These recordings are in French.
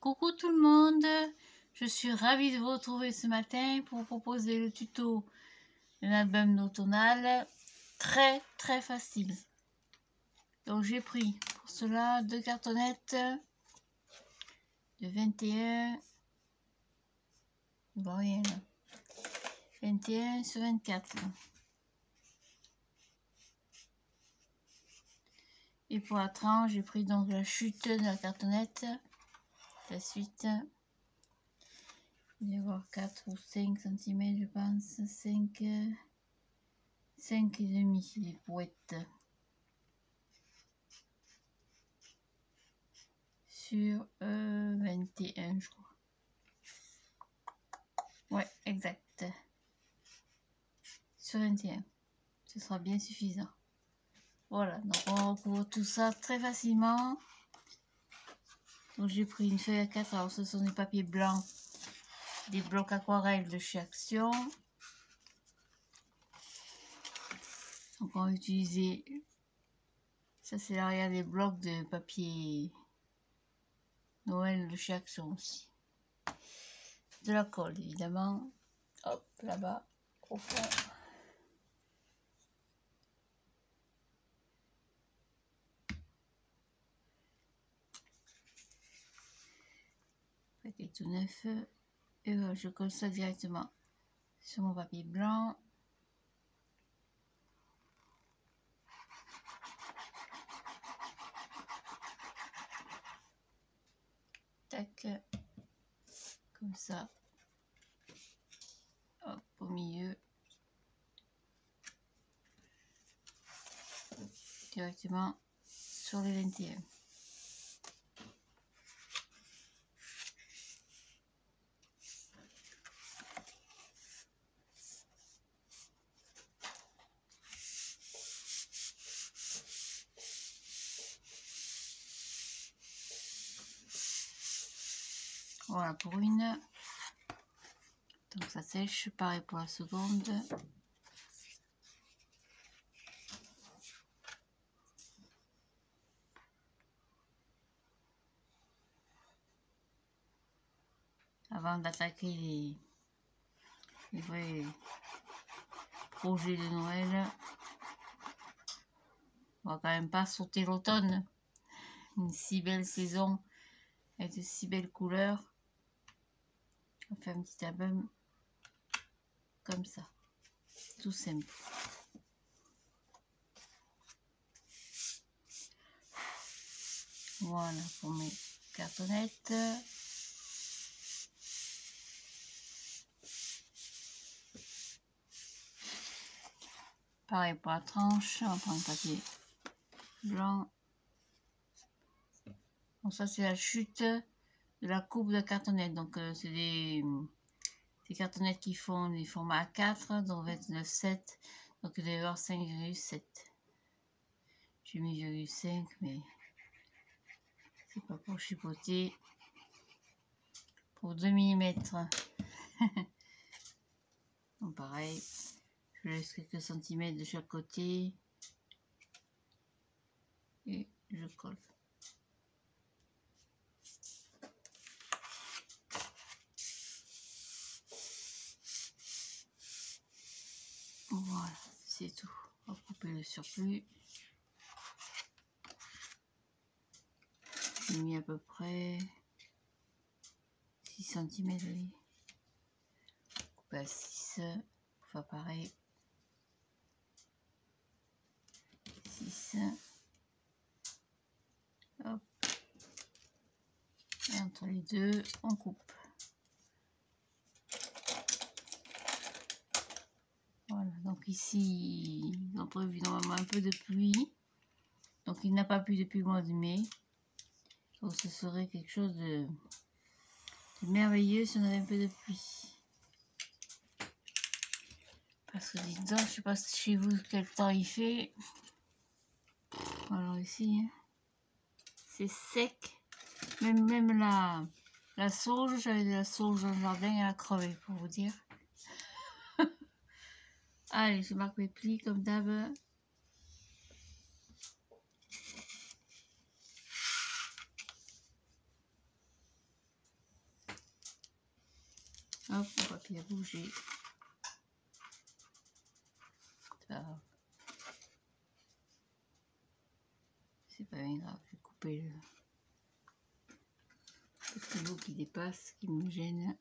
Coucou tout le monde, je suis ravie de vous retrouver ce matin pour vous proposer le tuto d'un album d'automnal très facile. Donc j'ai pris pour cela deux cartonnettes de 21, je vois rien là, 21 sur 24. Et pour la tranche, j'ai pris donc la chute de la cartonnette, la suite. Il va y avoir 4 ou 5 cm, je pense, 5 et demi les poètes. Sur 21, je crois. Ouais, exact. Sur 21. Ce sera bien suffisant. Voilà, donc on recouvre tout ça très facilement. Donc j'ai pris une feuille A4, alors ce sont des papiers blancs, des blocs aquarelles de chez Action. Donc on va utiliser, ça c'est l'arrière des blocs de papier Noël de chez Action aussi. De la colle évidemment. Hop, là-bas, au fond. Paquet tout neuf. Et voilà, je colle ça directement sur mon papier blanc. Tac, comme ça. Hop, au milieu. Directement sur les 21. Voilà pour une. Donc ça sèche, pareil pour la seconde. Avant d'attaquer les vrais projets de Noël, on va quand même pas sauter l'automne. Une si belle saison avec de si belles couleurs. On fait un petit album comme ça, tout simple. Voilà pour mes cartonnettes. Pareil pour la tranche, on prend un papier blanc. Donc ça c'est la chute de la coupe de cartonnette. Donc c'est des cartonnettes qui font des formats A4, donc 29,7. Donc il doit y avoir 5,7. J'ai mis 0,5 mais c'est pas pour chipoter. Pour 2 mm. Donc pareil, je laisse quelques centimètres de chaque côté. Et je colle. Voilà, c'est tout. On va couper le surplus. J'ai mis à peu près 6 cm. Oui. Couper à 6. Enfin pareil. 6. Hop. Et entre les deux, on coupe. Voilà, donc ici, ils ont prévu normalement un peu de pluie. Donc il n'a pas plu depuis le mois de mai. Donc ce serait quelque chose de merveilleux si on avait un peu de pluie. Parce que dites donc, je sais pas chez vous quel temps il fait. Alors ici, c'est sec. Même la sauge, j'avais de la sauge dans le jardin, elle a crevé pour vous dire. Allez, je marque mes plis comme d'hab. Hop, le papier a bougé. C'est pas bien grave, je vais couper le stylo qui dépasse, qui me gêne.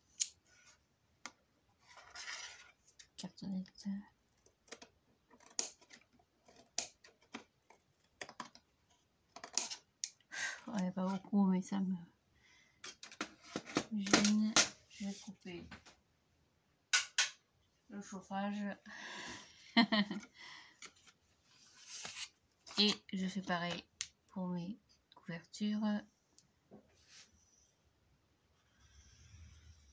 Cartonnette. Il n'y a pas beaucoup, mais ça me gêne. Je vais couper le chauffage. Et je fais pareil pour mes couvertures.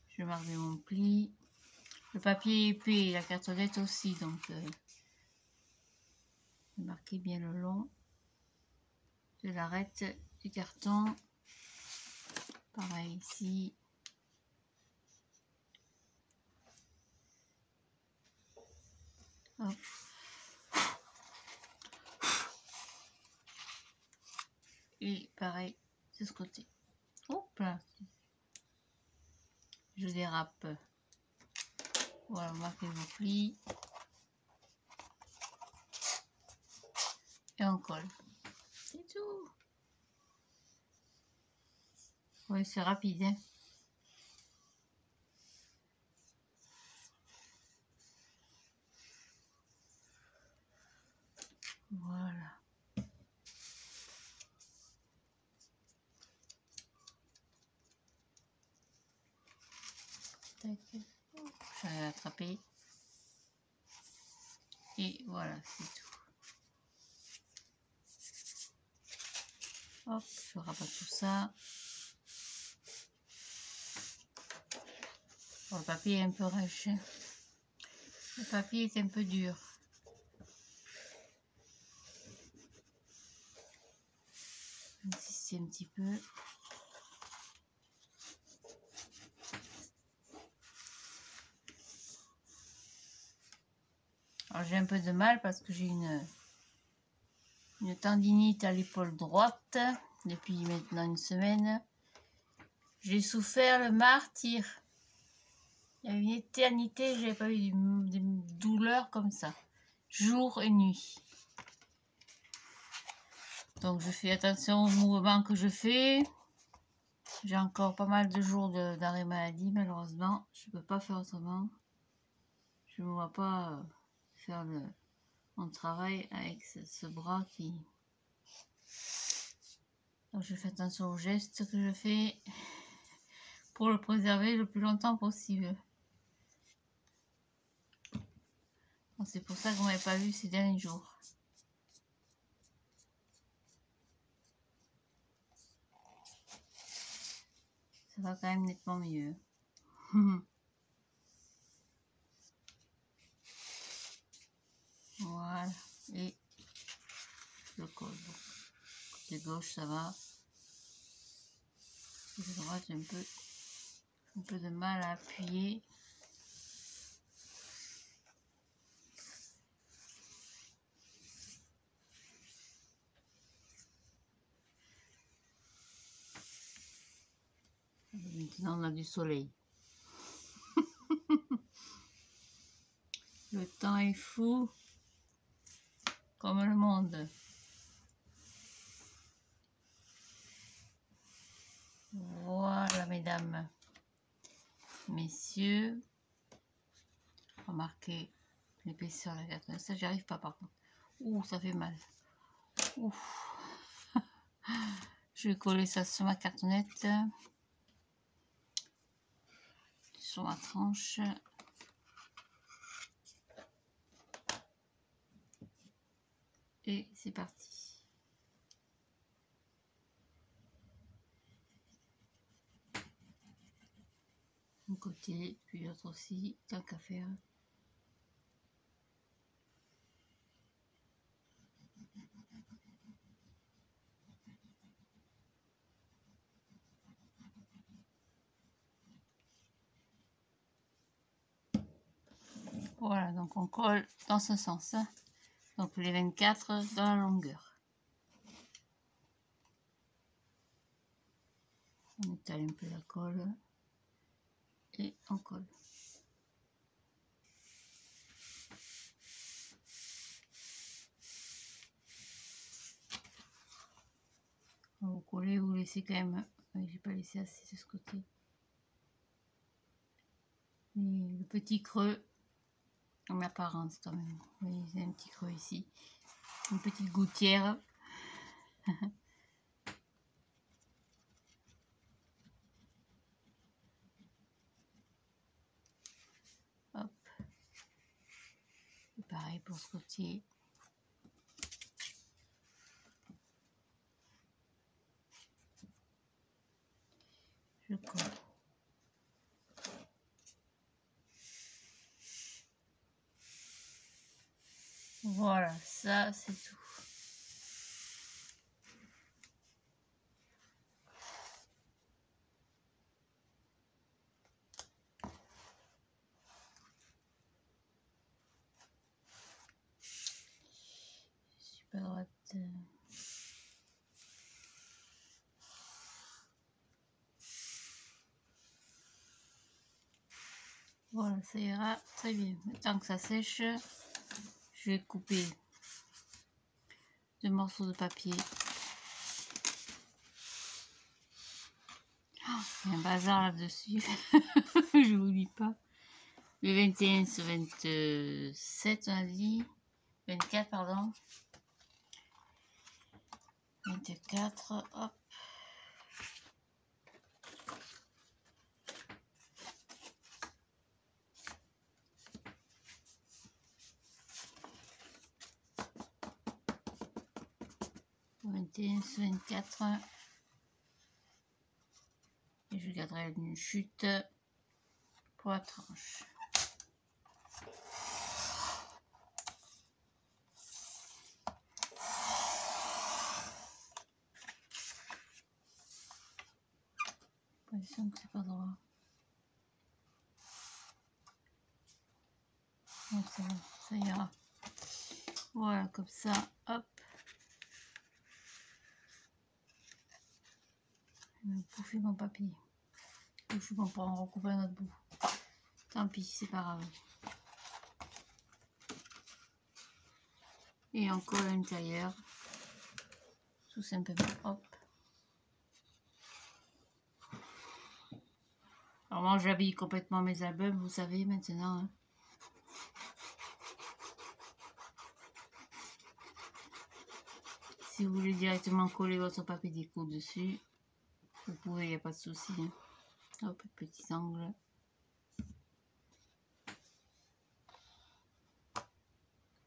Je marque bien mon pli. Le papier est épais, la cartonnette aussi, donc je vais marquer bien le long de l'arête du carton. Pareil ici. Hop. Et pareil de ce côté. Hop là. Je dérape. Voilà, marquez vos plis. Et on colle. C'est tout. Oui, c'est rapide, hein. Voilà. Tac. Je vais l'attraper. Et voilà, c'est tout. Hop, je rabatte tout ça. Bon, le papier est un peu rêche. Le papier est un peu dur. Je vais insister un petit peu. Alors j'ai un peu de mal parce que j'ai une tendinite à l'épaule droite depuis maintenant une semaine. J'ai souffert le martyre. Il y a une éternité, je n'avais pas eu des douleurs comme ça, jour et nuit. Donc je fais attention aux mouvements que je fais. J'ai encore pas mal de jours d'arrêt maladie, malheureusement. Je ne peux pas faire autrement. Je ne me vois pas faire mon travail avec ce bras qui... Donc je fais attention aux gestes que je fais pour le préserver le plus longtemps possible. C'est pour ça que vous ne m'avez pas vu ces derniers jours. Ça va quand même nettement mieux. Voilà. Et le col. Côté gauche, ça va. Côté droite, j'ai un peu de mal à appuyer. Maintenant, on a du soleil. Le temps est fou, comme le monde. Voilà, mesdames, messieurs. Remarquez l'épaisseur de la cartonnette. Ça, j'y arrive pas par contre. Ouh, ça fait mal. Ouf. Je vais coller ça sur ma cartonnette. Sur ma tranche. Et c'est parti. Un côté, puis l'autre aussi, tant qu'à faire. Voilà, donc on colle dans ce sens. Hein. Donc les 24 dans la longueur. On étale un peu la colle. et on colle. Vous collez, vous laissez quand même. J'ai pas laissé assez de ce côté. Et le petit creux en apparence quand même. Vous voyez, il y a un petit creux ici. Une petite gouttière. Hop. Et pareil pour ce côté. Je colle. Voilà, ça c'est tout. Je suis pas droite. Voilà, ça ira très bien. Tant que ça sèche, je vais couper 2 morceaux de papier. Oh, il y a un bazar là-dessus. Je vous dis pas. Le 21 sur 27, on a dit. 24, pardon. 24, hop. Le 21 sur 24. Et je garderai une chute pour la tranche. L'impression que c'est pas droit. Bon, ça ira. Voilà, comme ça, hop. Je vais bouffer mon papier. Je suis bon pour en recouper un autre bout. Tant pis, c'est pas grave. Et on colle à l'intérieur. Tout simplement, hop. Alors moi j'habille complètement mes albums, vous savez maintenant. Hein. Si vous voulez directement coller votre papier déco dessus, vous pouvez, il n'y a pas de souci. Hein. Hop, petit angle.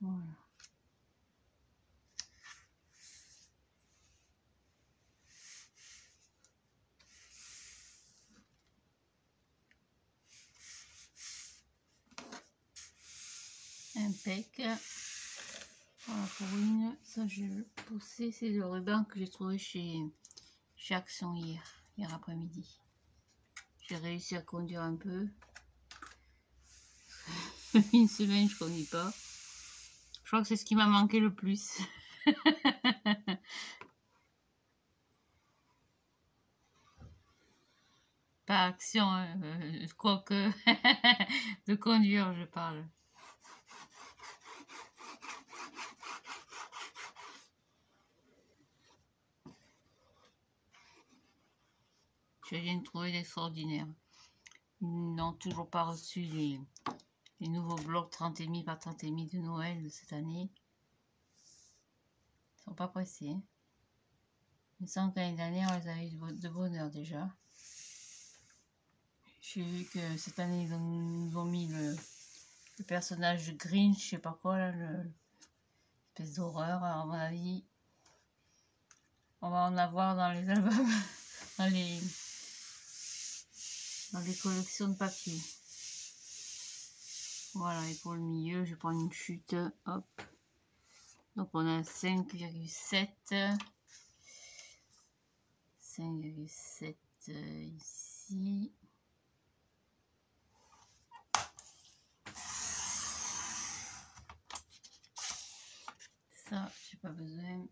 Voilà. Impec. Voilà pour une. Ça je vais pousser. C'est le ruban que j'ai trouvé chez Action hier après-midi. J'ai réussi à conduire un peu. Une semaine je conduis pas. Je crois que c'est ce qui m'a manqué le plus. Pas action, quoique de conduire je parle. Je viens de trouver d'extraordinaire. Ils n'ont toujours pas reçu les nouveaux blocs 30,5 par 30,5 de Noël de cette année. Ils sont pas pressés. Hein. Il me semble que l'année dernière, on les avait eu de bonne heure déjà. J'ai vu que cette année, ils nous ont mis le personnage de Grinch, je sais pas quoi, là, l'espèce d'horreur. Alors, à mon avis, on va en avoir dans les albums, dans les collections de papier. Voilà, et pour le milieu, je prends une chute, hop. Donc on a 5,7. 5,7 ici. Ça, j'ai pas besoin.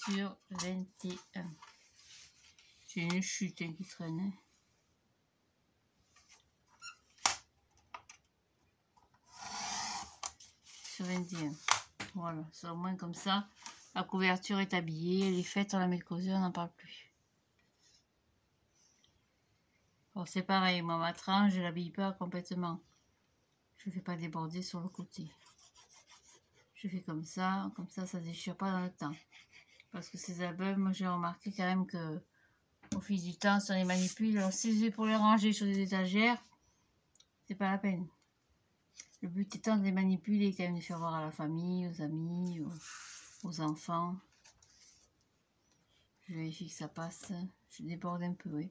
Sur 21. J'ai une chute qui traîne. sur 21. Voilà, c'est au moins comme ça. La couverture est habillée, elle est faite, on la met de côté, on n'en parle plus. Bon, c'est pareil, moi ma tranche, je l'habille pas complètement. Je ne fais pas déborder sur le côté. Je fais comme ça ne déchire pas dans le temps. Parce que ces albums, moi j'ai remarqué quand même que au fil du temps, si on les manipule, alors si c'est pour les ranger sur des étagères, c'est pas la peine. Le but étant de les manipuler, quand même de faire voir à la famille, aux amis, aux enfants. Je vérifie que ça passe. Je déborde un peu, oui.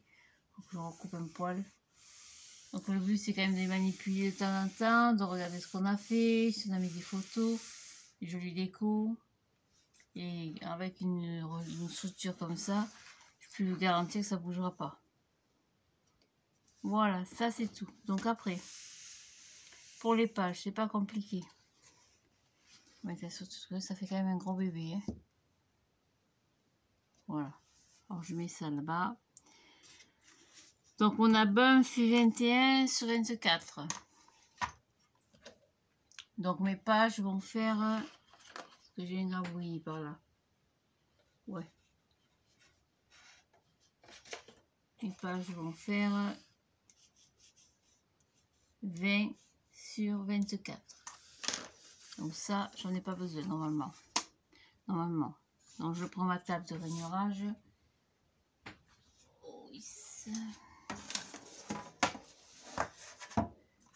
Donc je recoupe un poil. Donc le but c'est quand même de les manipuler de temps en temps, de regarder ce qu'on a fait, si on a mis des photos, des jolies décos. Et avec une structure comme ça, je peux vous garantir que ça ne bougera pas. Voilà, ça c'est tout. Donc après, pour les pages, c'est pas compliqué. Ça fait quand même un gros bébé. Hein. Voilà. Alors je mets ça là-bas. Donc mon album fait 21 sur 24. Donc mes pages vont faire... Est-ce que j'ai une grabouille par là? Ouais. Les pages vont faire 20 sur 24. Donc ça, j'en ai pas besoin normalement. Donc je prends ma table de rainurage.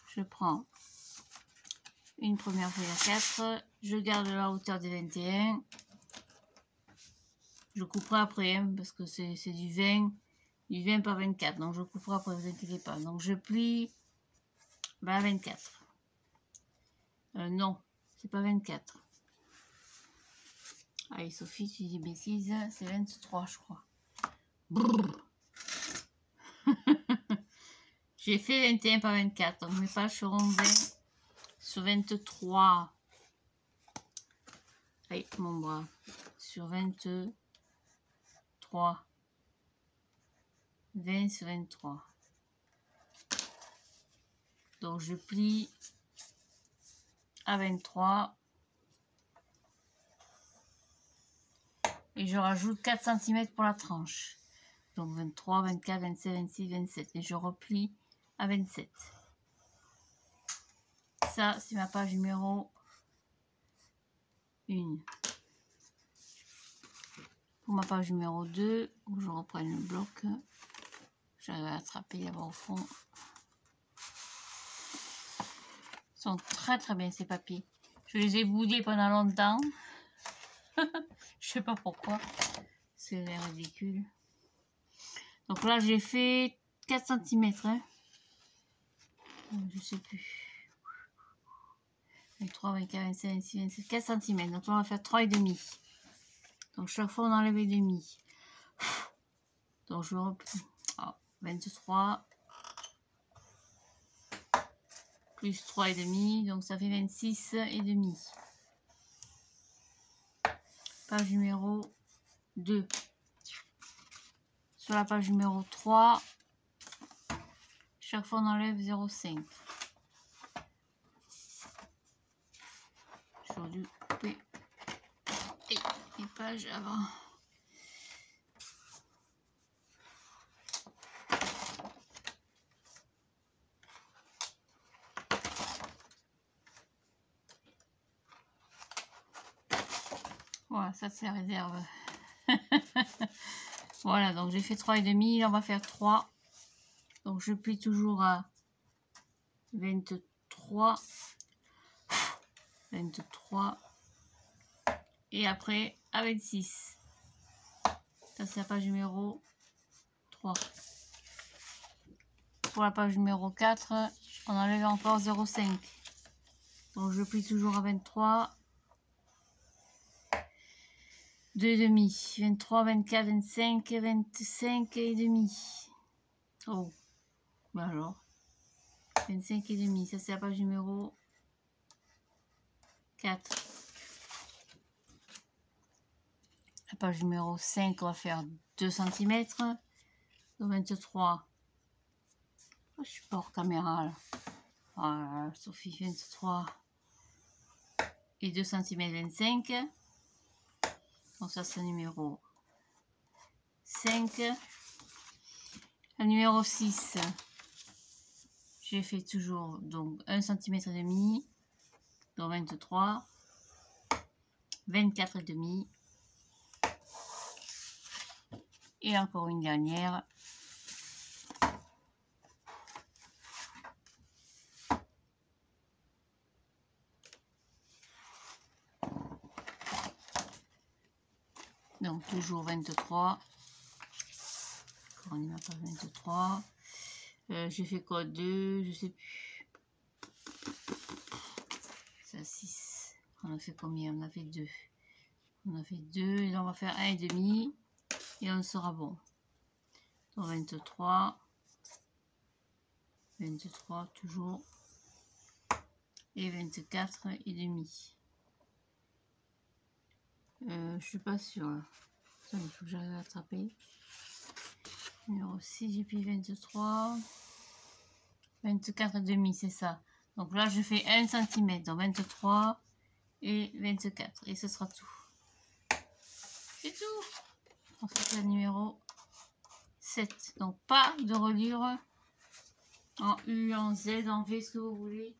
Je prends une première feuille à 4. Je garde la hauteur des 21. Je couperai après, hein, parce que c'est du 20 par 24. Donc je couperai après, vous inquiétez pas. Donc je plie à 24. Non, c'est pas 24. Allez, Sophie, tu dis bêtises. C'est 23, je crois. J'ai fait 21 par 24. Donc mes pages seront 20 sur 23. Allez, mon bras. Sur 23. 20 sur 23. Donc je plie à 23. Et je rajoute 4 cm pour la tranche. Donc 23, 24, 27, 26, 27. Et je replie à 27. Ça, c'est ma page numéro 1. Pour ma page numéro 2, où je reprends le bloc, j'avais attrapé là-bas au fond. Ils sont très très bien ces papiers. Je les ai boudés pendant longtemps. Je sais pas pourquoi. C'est ridicule. Donc là, j'ai fait 4 cm. Hein. Je sais plus. 23, 24, 25, 26, 27, 4 cm. Donc là, on va faire 3,5. Donc chaque fois, on enlève les demi. Donc je replie. 23. Plus 3,5. Donc ça fait 26,5. Page numéro 2. Sur la page numéro 3, chaque fois on enlève 0,5. J'aurais dû couper les pages avant. Voilà, ça c'est la réserve. Voilà, donc j'ai fait 3,5, là on va faire 3. Donc je plie toujours à 23. 23. Et après à 26. Ça c'est la page numéro 3. Pour la page numéro 4, on enlève encore 0,5. Donc je plie toujours à 23. 2,5. 23, 24, 25, 25 et demi. Oh, bah alors. 25 et demi, ça c'est la page numéro 4. La page numéro 5, on va faire 2 cm. Donc 23. Oh, je suis pas hors caméra là. Voilà, Sophie, 23. et 2 cm 25. Donc ça c'est le numéro 5. Le numéro 6, j'ai fait toujours donc 1 cm et demi, donc 23, 24 et demi, et encore une dernière. Donc toujours 23. On n'y va pas 23. J'ai fait quoi 2, je sais plus. Ça 6. On a fait combien? On a fait 2. On a fait 2 et là on va faire 1,5 et on sera bon. Donc 23. 23 toujours. Et 24 et demi. Je suis pas sûre là. Il faut que j'arrive à attraper. Numéro 6, j'ai pris 23. 24 et demi, c'est ça. Donc là, je fais 1 cm. Donc 23 et 24. Et ce sera tout. C'est tout. Donc c'est le numéro 7. Donc pas de reliure en U, en Z, en V, ce que vous voulez.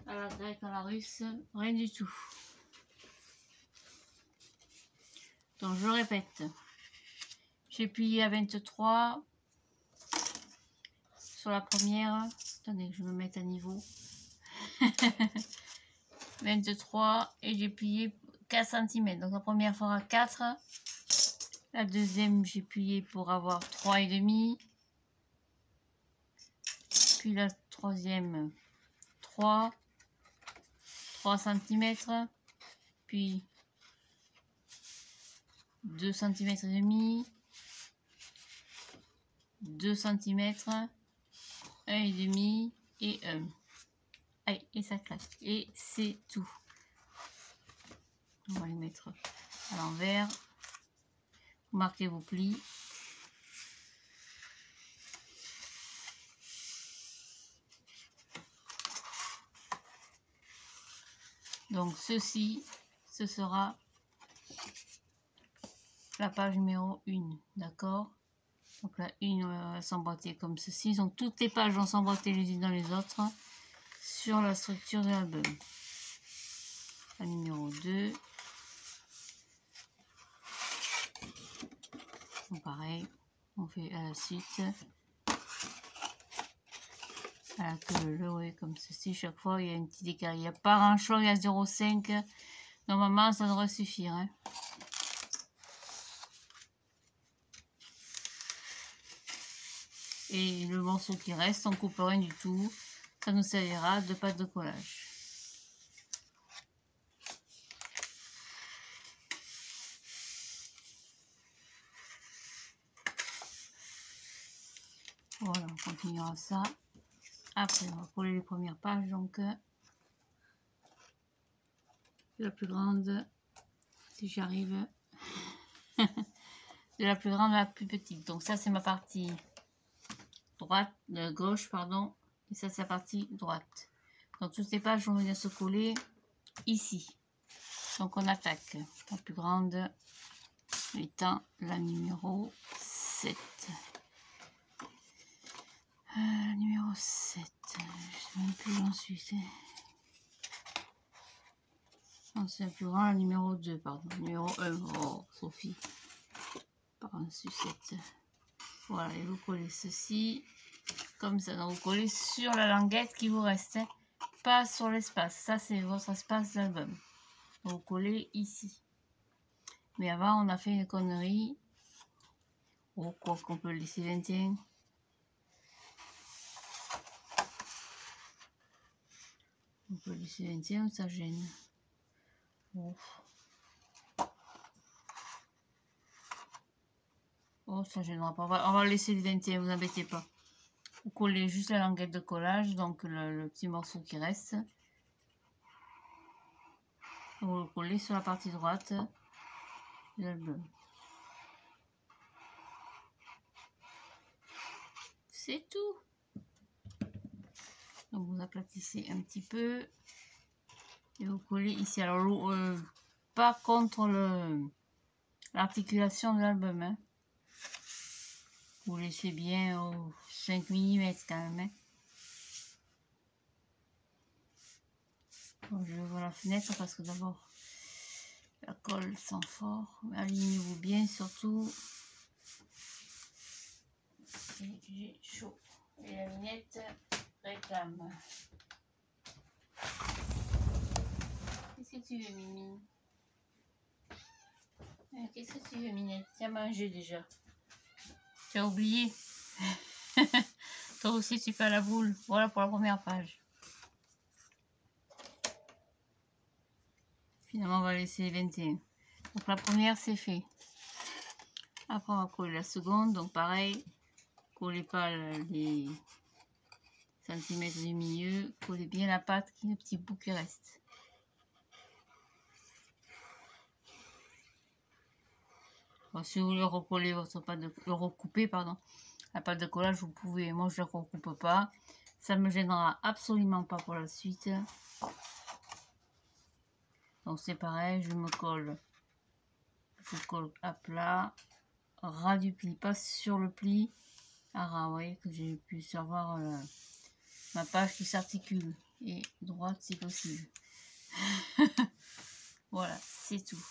À la grecque, à la russe. Rien du tout. Donc je répète. J'ai plié à 23 sur la première. Attendez que je me mette à niveau. 23 et j'ai plié 4 cm. Donc la première fera 4. La deuxième, j'ai plié pour avoir 3,5. Puis la troisième, 3 cm. Puis 2 cm et demi. 2 cm. 1,5 et 1. Allez, et ça claque. Et c'est tout. On va les mettre à l'envers. Vous marquez vos plis. Donc ceci, ce sera la page numéro 1. D'accord? Donc la 1 va s'emboîter comme ceci. Donc toutes les pages vont s'emboîter les unes dans les autres sur la structure de l'album. La numéro 2. Donc pareil, on fait à la suite. À la queue leu, ouais, comme ceci. Chaque fois, il y a un petit décalage. Il n'y a pas grand-chose, il y a 0,5. Normalement, ça devrait suffire. Hein. Et le morceau qui reste, on coupe rien du tout. Ça nous servira de pâte de collage. Voilà, on continuera ça. Après, on va coller les premières pages. Donc, de la plus grande, si j'arrive, de la plus grande à la plus petite. Donc ça, c'est ma partie droite, gauche, pardon. Et ça, c'est la partie droite. Donc toutes les pages vont venir se coller ici. Donc on attaque. La plus grande étant la numéro 7. Numéro 7. Je ne sais même plus où j'en suis. Non, c'est la plus grande, la numéro 2, pardon. Numéro 1. Oh, Sophie. Par un sucette. Voilà, et vous collez ceci. Comme ça, donc vous collez sur la languette qui vous reste. Hein, pas sur l'espace. Ça, c'est votre espace d'album. Vous collez ici. Mais avant, on a fait une connerie. Oh, quoi qu'on peut laisser 21. On peut laisser 21 ou ça gêne. Oh. Oh, ça gênera pas. On va laisser le 21, vous embêtez pas. Vous collez juste la languette de collage, donc le petit morceau qui reste. Vous le collez sur la partie droite de l'album. C'est tout. Donc vous aplatissez un petit peu. Et vous collez ici. Alors, pas contre l'articulation de l'album. Hein. Vous laissez bien au 5 mm quand même. Hein. Bon, je vais ouvrir la fenêtre parce que d'abord, la colle sent fort. Alignez-vous bien surtout. J'ai chaud. Et la lunette réclame. Qu'est-ce que tu veux, Mimi? Qu'est-ce que tu veux, Minette? Tu as mangé déjà. Tu as oublié. Toi aussi, tu fais la boule. Voilà pour la première page. Finalement, on va laisser les 21. Donc, la première, c'est fait. Après, on va coller la seconde. Donc, pareil, collez pas les centimètres du milieu. Collez bien la pâte, qui est le petit bout qui reste. Bon, si vous voulez recoller votre pâte de recouper, pardon, la pâte de collage, vous pouvez. Moi, je ne la recoupe pas. Ça ne me gênera absolument pas pour la suite. Donc c'est pareil, je colle à plat, ras du pli, pas sur le pli, à ras, vous voyez que j'ai pu savoir ma page qui s'articule, et droite si possible. Voilà, c'est tout.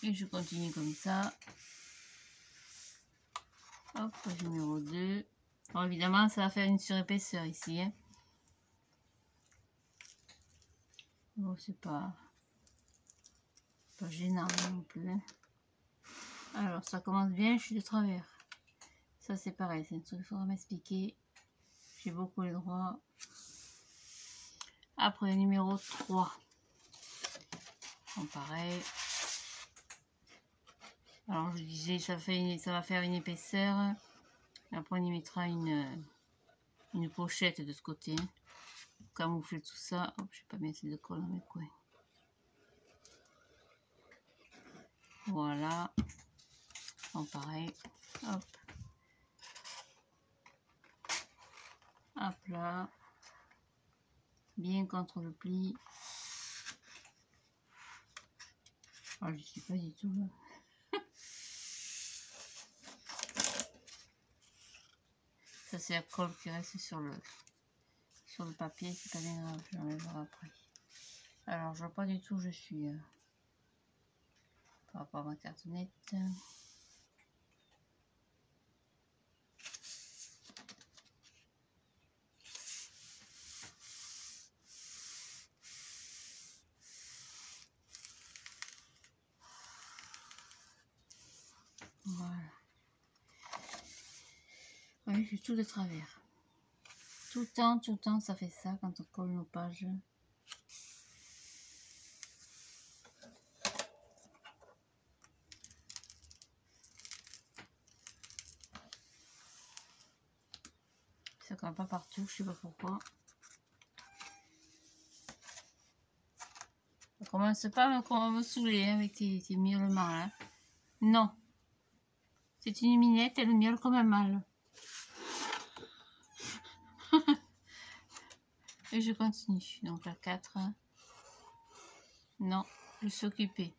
Et je continue comme ça. Hop, page numéro 2. Alors évidemment, ça va faire une surépaisseur ici. Hein. Bon, c'est pas gênant non plus. Hein. Alors, ça commence bien, je suis de travers. Ça, c'est pareil, c'est un truc qu'il faudra m'expliquer. J'ai beaucoup les droits. Après, numéro 3. Bon, pareil. Alors, je disais, ça va faire une épaisseur. Après, on y mettra une pochette de ce côté. Pour camoufler tout ça. Hop, je vais pas mettre de colle dans mes coins. Voilà. Bon, pareil. Hop. À plat. Bien contre le pli. Oh, je suis pas du tout là. Ça, c'est la colle qui reste sur le papier. C'est pas bien grave, je l'enlèverai après. Alors, je vois pas du tout où je suis par rapport à ma cartonnette. Voilà. Oui, je suis tout de travers. Tout le temps, ça fait ça quand on colle nos pages. Ça colle pas partout, je sais pas pourquoi. Ça commence pas à me saouler hein, avec tes miaulements là. Non. C'est une minette, elle miaule comme un mâle. Et je continue. Donc la 4. Non, je suis occupée.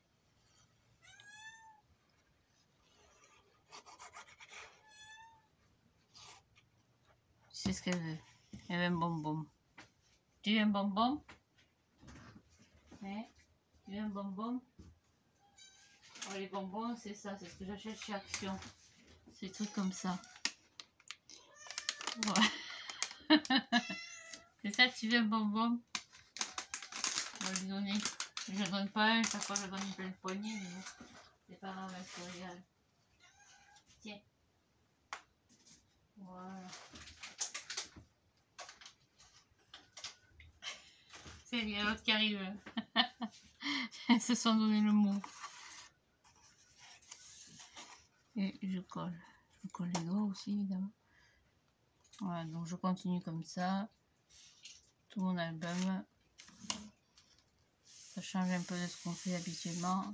C'est ce qu'elle veut. Elle veut un bonbon. Tu veux un bonbon? Hein? Tu veux un bonbon? Oh, les bonbons, c'est ça, c'est ce que j'achète chez Action. Ces trucs comme ça. Ouais. C'est ça, tu veux un bonbon? On va lui donner. Je ne donne pas un, chaque fois je donne une pleine poignée, mais bon, c'est pas grave, elle se régale. Tiens. Voilà. C'est il y a l'autre qui arrive. Elles se sont donné le mot. Et je colle. Je colle les doigts aussi, évidemment. Voilà, donc je continue comme ça. Tout mon album. Ça change un peu de ce qu'on fait habituellement.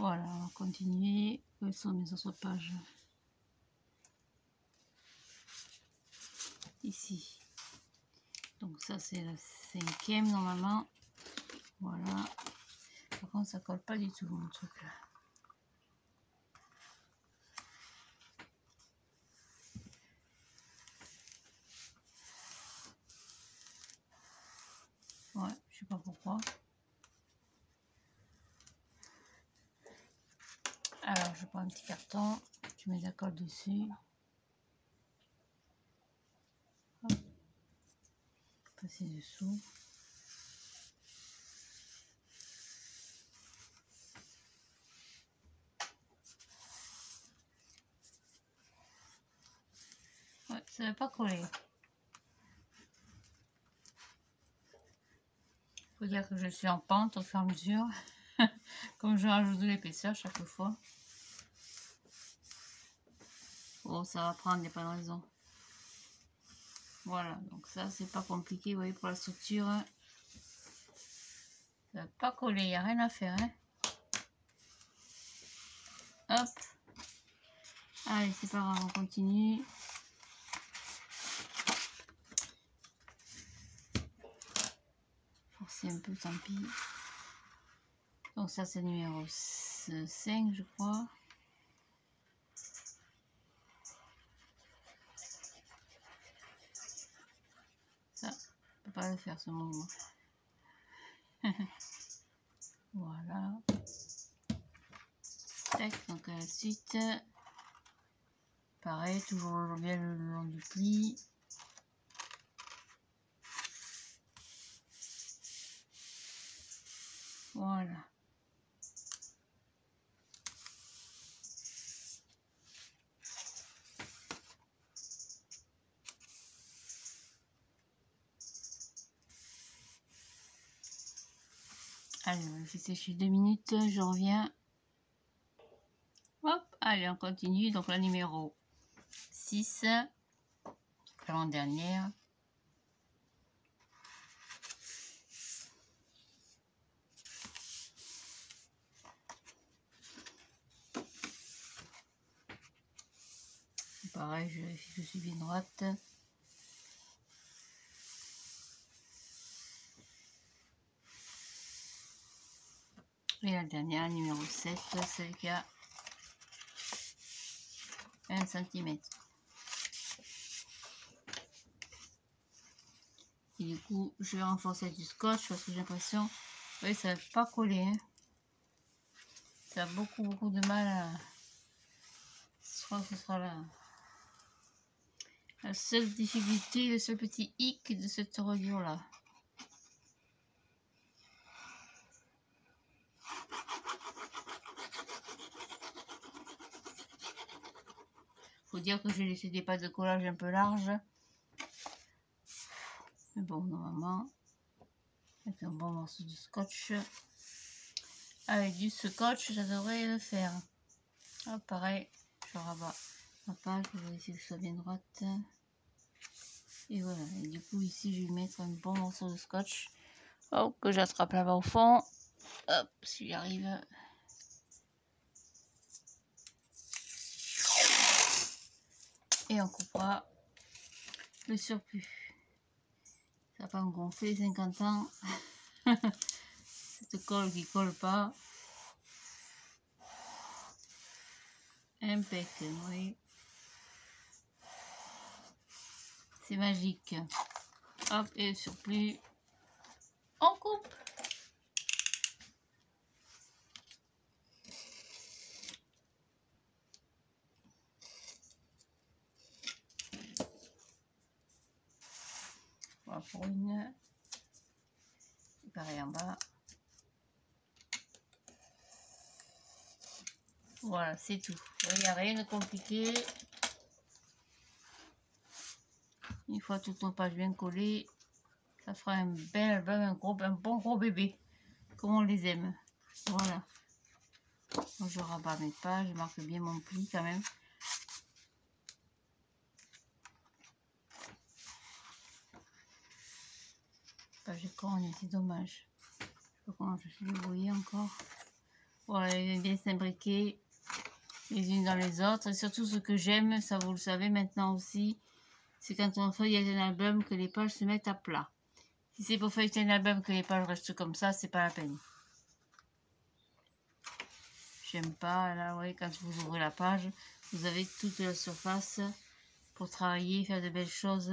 Voilà, on va continuer. Quelles sont mes autres pages? Ici. Donc ça c'est la 5e normalement. Voilà. Par contre ça colle pas du tout mon truc là. Ouais, je sais pas pourquoi. Alors je prends un petit carton, je mets la colle dessus. Hop. Passer dessous. Ouais, ça va pas coller. Faut dire que je suis en pente au fur et à mesure. Comme je rajoute de l'épaisseur chaque fois. Oh, ça va prendre, il n'y a pas de raison. Voilà, donc ça c'est pas compliqué, vous voyez, pour la structure. Ça va pas coller, il n'y a rien à faire. Hein. Hop. Allez, c'est pas grave, on continue. Forcer un peu, tant pis. Donc ça c'est numéro 5, je crois. Ça, on peut pas le faire ce mouvement. Voilà. Tac, donc ensuite, pareil, toujours bien le long du pli. Voilà. Allez, on va laisser sécher 2 minutes, je reviens. Hop, allez, on continue. Donc la numéro 6, l'avant-dernière. Pareil, je vérifie que je suis bien droite. Et la dernière, numéro 7, celle qui a 1 cm. Et du coup, je vais renforcer du scotch parce que j'ai l'impression, oui, ça va pas coller. Hein. Ça a beaucoup de mal à... Je crois que ce sera la seule difficulté, le seul petit hic de cette reliure là. Faut dire que j'ai laissé des pattes de collage un peu larges. Mais bon, normalement, avec un bon morceau de scotch, avec du scotch, ça devrait le faire. Hop, pareil, je rabats ma page pour vérifier que je sois bien droite. Et voilà, et du coup ici je vais mettre un bon morceau de scotch. Hop, que j'attrape là-bas au fond. Hop, si j'y arrive. Et on coupera le surplus. Ça va pas me gonfler 50 ans. Cette colle qui colle pas. Impeccable, oui. C'est magique. Hop, et le surplus, on coupe. Voilà pour une. Et pareil en bas. Voilà, c'est tout. Il n'y a rien de compliqué. Une fois toutes nos pages bien collées, ça fera un bel album, un bon gros bébé, comme on les aime. Voilà. Donc je rabats mes pages, je marque bien mon pli quand même. Page corne, c'est dommage. Je sais pas comment je suis débrouillée encore. Voilà, ils viennent bien s'imbriquer les unes dans les autres. Et surtout, ce que j'aime, ça vous le savez maintenant aussi, c'est quand on feuillette un album que les pages se mettent à plat. Si c'est pour feuilleter un album que les pages restent comme ça, c'est pas la peine. J'aime pas, là, oui, quand vous ouvrez la page, vous avez toute la surface pour travailler, faire de belles choses,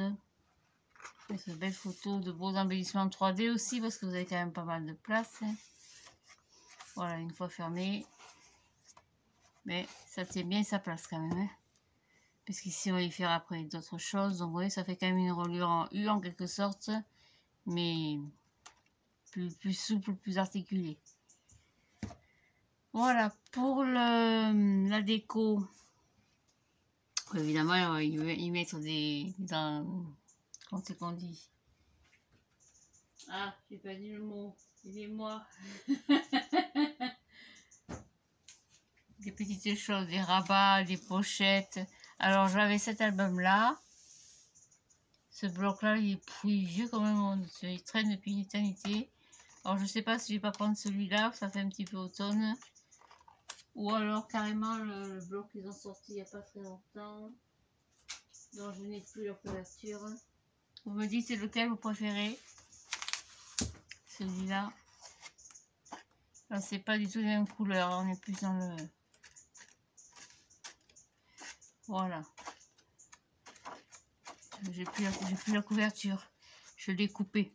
faire de belles photos, de beaux embellissements 3D aussi, parce que vous avez quand même pas mal de place. Voilà, une fois fermé, mais ça tient bien sa place quand même, hein. Parce qu'ici on va y faire après d'autres choses, donc vous voyez, ça fait quand même une reliure en U en quelque sorte, mais plus souple, plus articulé. Voilà, pour la déco, évidemment, il va y mettre comment c'est qu'on dit? Ah, j'ai pas dit le mot, aidez-moi. Des petites choses, des rabats, des pochettes. Alors, j'avais cet album-là. Ce bloc-là, il est vieux quand même, il traîne depuis une éternité. Alors, je sais pas si je vais pas prendre celui-là, ça fait un petit peu automne. Ou alors, carrément, le bloc qu'ils ont sorti il n'y a pas très longtemps. Donc, je n'ai plus leur couverture. Vous me dites c'est lequel vous préférez? Celui-là. Là, c'est pas du tout la même couleur, on est plus dans le... Voilà. J'ai plus la couverture. Je l'ai coupé.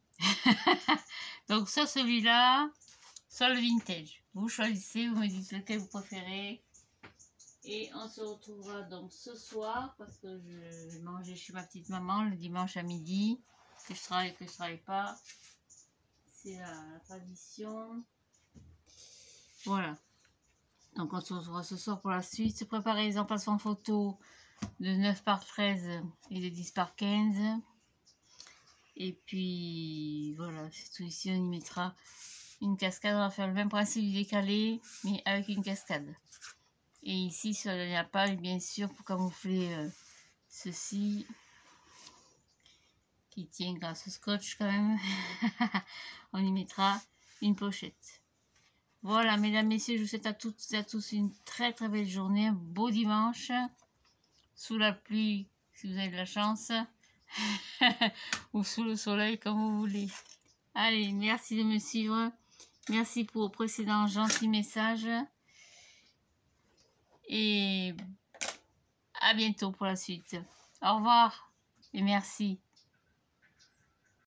Donc, soit celui-là, soit le vintage. Vous choisissez, vous me dites lequel vous préférez. Et on se retrouvera donc ce soir, parce que je vais manger chez ma petite maman le dimanche à midi. Que je travaille pas. C'est la tradition. Voilà. Donc on se retrouvera ce soir pour la suite. Préparez les emplacements photos de 9 par 13 et de 10 par 15. Et puis voilà, c'est tout. Ici on y mettra une cascade. On va faire le même principe du décalé, mais avec une cascade. Et ici sur la dernière page, bien sûr, pour camoufler ceci, qui tient grâce au scotch quand même, on y mettra une pochette. Voilà, mesdames, messieurs, je vous souhaite à toutes et à tous une très très belle journée, un beau dimanche, sous la pluie si vous avez de la chance, ou sous le soleil comme vous voulez. Allez, merci de me suivre, merci pour vos précédents gentils messages, et à bientôt pour la suite. Au revoir et merci.